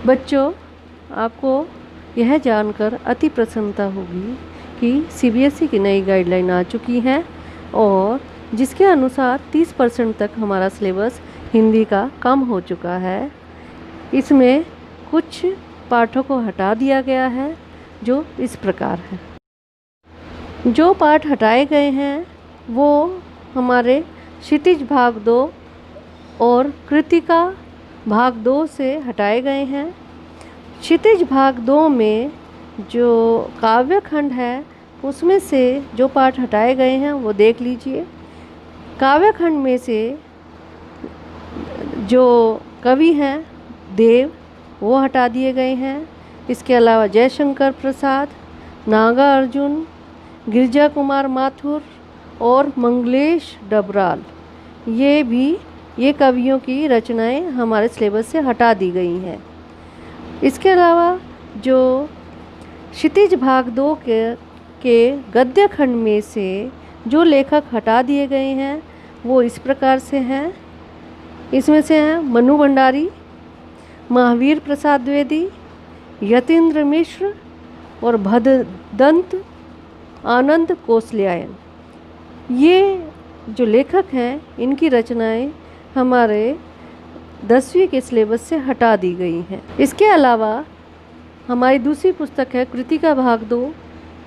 बच्चों, आपको यह जानकर अति प्रसन्नता होगी कि सीबीएसई की नई गाइडलाइन आ चुकी है और जिसके अनुसार 30% तक हमारा सिलेबस हिंदी का कम हो चुका है। इसमें कुछ पाठों को हटा दिया गया है जो इस प्रकार है। जो पाठ हटाए गए हैं वो हमारे क्षितिज भाग 2 और कृतिका भाग 2 से हटाए गए हैं। क्षितिज भाग 2 में जो काव्य खंड है उसमें से जो पाठ हटाए गए हैं वो देख लीजिए। काव्य खंड में से जो कवि हैं देव वो हटा दिए गए हैं। इसके अलावा जयशंकर प्रसाद, नागा अर्जुन, गिरिजा कुमार माथुर और मंगलेश डबराल ये कवियों की रचनाएं हमारे सिलेबस से हटा दी गई हैं। इसके अलावा जो क्षितिज भाग 2 के गद्य खंड में से जो लेखक हटा दिए गए हैं वो इस प्रकार से हैं। इसमें से हैं मनु भंडारी, महावीर प्रसाद द्विवेदी, यतीन्द्र मिश्र और भददंत आनंद कोसलियायन। ये जो लेखक हैं इनकी रचनाएं हमारे 10वीं के सिलेबस से हटा दी गई हैं। इसके अलावा हमारी दूसरी पुस्तक है कृतिका भाग 2,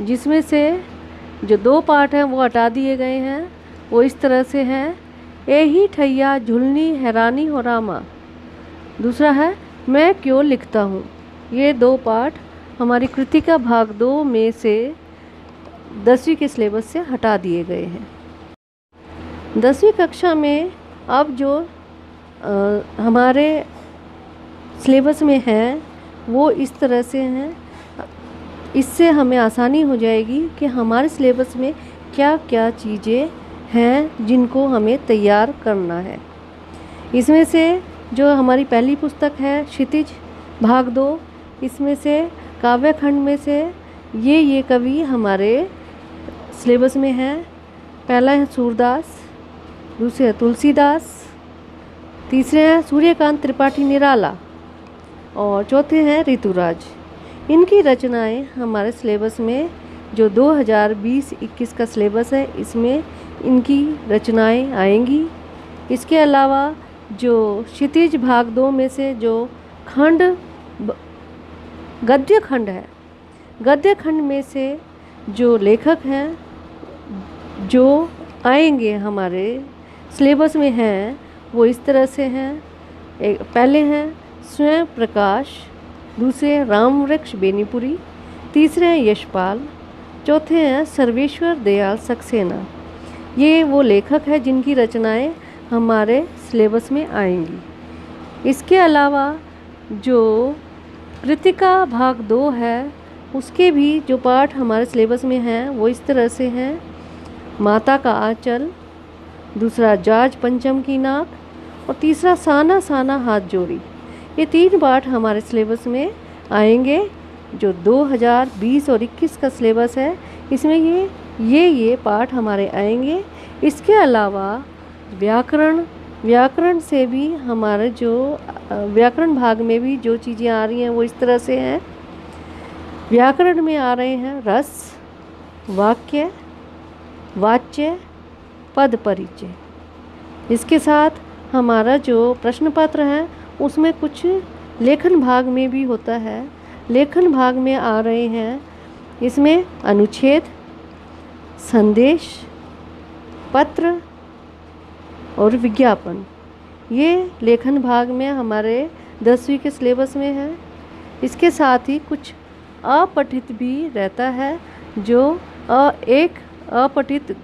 जिसमें से जो 2 पाठ हैं वो हटा दिए गए हैं। वो इस तरह से हैं, एही ठैया झुलनी हैरानी हो रामा। दूसरा है मैं क्यों लिखता हूँ। ये 2 पाठ हमारी कृतिका भाग 2 में से 10वीं के सिलेबस से हटा दिए गए हैं। 10वीं कक्षा में अब जो हमारे सिलेबस में है वो इस तरह से हैं। इससे हमें आसानी हो जाएगी कि हमारे सिलेबस में क्या क्या चीज़ें हैं जिनको हमें तैयार करना है। इसमें से जो हमारी पहली पुस्तक है क्षितिज भाग 2, इसमें से काव्य खंड में से ये कवि हमारे सिलेबस में हैं। पहला है सूरदास, दूसरे है तुलसीदास, तीसरे हैं सूर्यकांत त्रिपाठी निराला और चौथे हैं ऋतुराज। इनकी रचनाएं हमारे सिलेबस में जो 2020-21 का सिलेबस है इसमें इनकी रचनाएं आएंगी। इसके अलावा जो क्षितिज भाग 2 में से जो खंड गद्य खंड है, गद्य खंड में से जो लेखक हैं जो आएंगे हमारे सिलेबस में हैं वो इस तरह से हैं। पहले हैं स्वयं प्रकाश, दूसरे रामवृक्ष बेनीपुरी, तीसरे हैं यशपाल, चौथे हैं सर्वेश्वर दयाल सक्सेना। ये वो लेखक हैं जिनकी रचनाएं हमारे सिलेबस में आएंगी। इसके अलावा जो कृतिका भाग 2 है उसके भी जो पाठ हमारे सिलेबस में हैं वो इस तरह से हैं, माता का आंचल, दूसरा जाज पंचम की नाक और तीसरा साना साना हाथ जोड़ी। ये 3 पाठ हमारे सिलेबस में आएंगे जो 2020 और 21 का सिलेबस है। इसमें ये पाठ हमारे आएंगे। इसके अलावा व्याकरण से भी हमारे जो व्याकरण भाग में भी जो चीज़ें आ रही हैं वो इस तरह से हैं। व्याकरण में आ रहे हैं रस, वाक्य, वाच्य, पद परिचय। इसके साथ हमारा जो प्रश्न पत्र है उसमें कुछ लेखन भाग में भी होता है। लेखन भाग में आ रहे हैं इसमें अनुच्छेद, संदेश, पत्र और विज्ञापन। ये लेखन भाग में हमारे 10वीं के सिलेबस में है। इसके साथ ही कुछ अपठित भी रहता है जो एक अपठित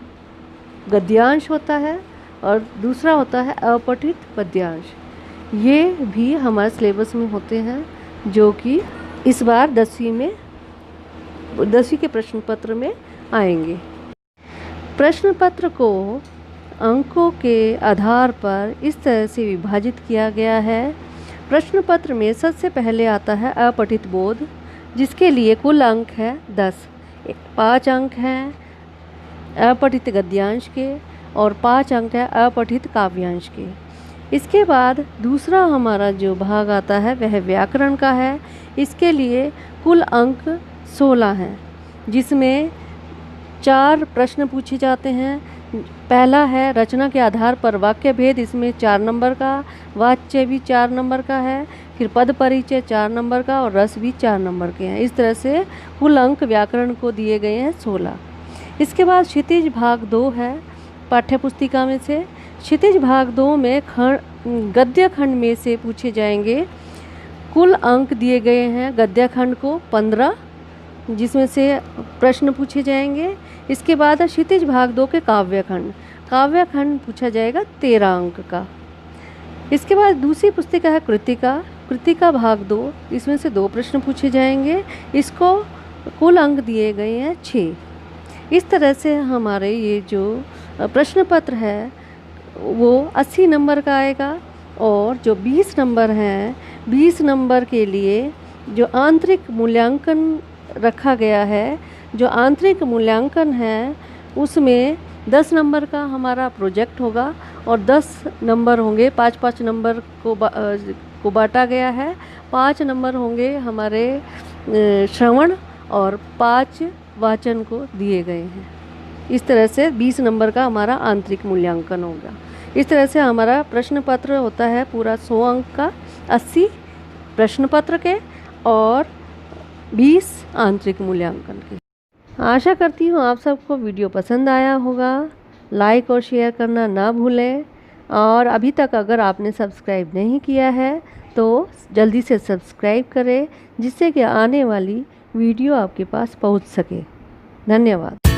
गद्यांश होता है और दूसरा होता है अपठित पद्यांश। ये भी हमारे सिलेबस में होते हैं जो कि इस बार 10वीं के प्रश्न पत्र में आएंगे। प्रश्न पत्र को अंकों के आधार पर इस तरह से विभाजित किया गया है। प्रश्न पत्र में सबसे पहले आता है अपठित बोध, जिसके लिए कुल अंक है 10। 5 अंक हैं अपठित गद्यांश के और 5 अंक है अपठित काव्यांश के। इसके बाद दूसरा हमारा जो भाग आता है वह व्याकरण का है। इसके लिए कुल अंक 16 हैं, जिसमें 4 प्रश्न पूछे जाते हैं। पहला है रचना के आधार पर वाक्य भेद, इसमें 4 नंबर का, वाच्य भी 4 नंबर का है, फिर पद परिचय 4 नंबर का और रस भी 4 नंबर के हैं। इस तरह से कुल अंक व्याकरण को दिए गए हैं 16। इसके बाद क्षितिज भाग 2 है पाठ्य पुस्तिका में से। क्षितिज भाग 2 में गद्य खंड में से पूछे जाएंगे। कुल अंक दिए गए हैं गद्य खंड को 15, जिसमें से प्रश्न पूछे जाएंगे। इसके बाद है क्षितिज भाग 2 के काव्य खंड पूछा जाएगा 13 अंक का। इसके बाद दूसरी पुस्तिका है कृतिका भाग 2, इसमें से 2 प्रश्न पूछे जाएंगे। इसको कुल अंक दिए गए हैं 6। इस तरह से हमारे ये जो प्रश्न पत्र है वो 80 नंबर का आएगा। और जो 20 नंबर हैं, 20 नंबर के लिए जो आंतरिक मूल्यांकन रखा गया है, जो आंतरिक मूल्यांकन है उसमें 10 नंबर का हमारा प्रोजेक्ट होगा और 10 नंबर होंगे, 5-5 नंबर को बांटा गया है। 5 नंबर होंगे हमारे श्रवण और 5 वाचन को दिए गए हैं। इस तरह से 20 नंबर का हमारा आंतरिक मूल्यांकन होगा। इस तरह से हमारा प्रश्न पत्र होता है पूरा 100 अंक का, 80 प्रश्न पत्र के और 20 आंतरिक मूल्यांकन के। आशा करती हूँ आप सबको वीडियो पसंद आया होगा। लाइक और शेयर करना ना भूलें। और अभी तक अगर आपने सब्सक्राइब नहीं किया है तो जल्दी से सब्सक्राइब करें, जिससे कि आने वाली वीडियो आपके पास पहुँच सके। धन्यवाद।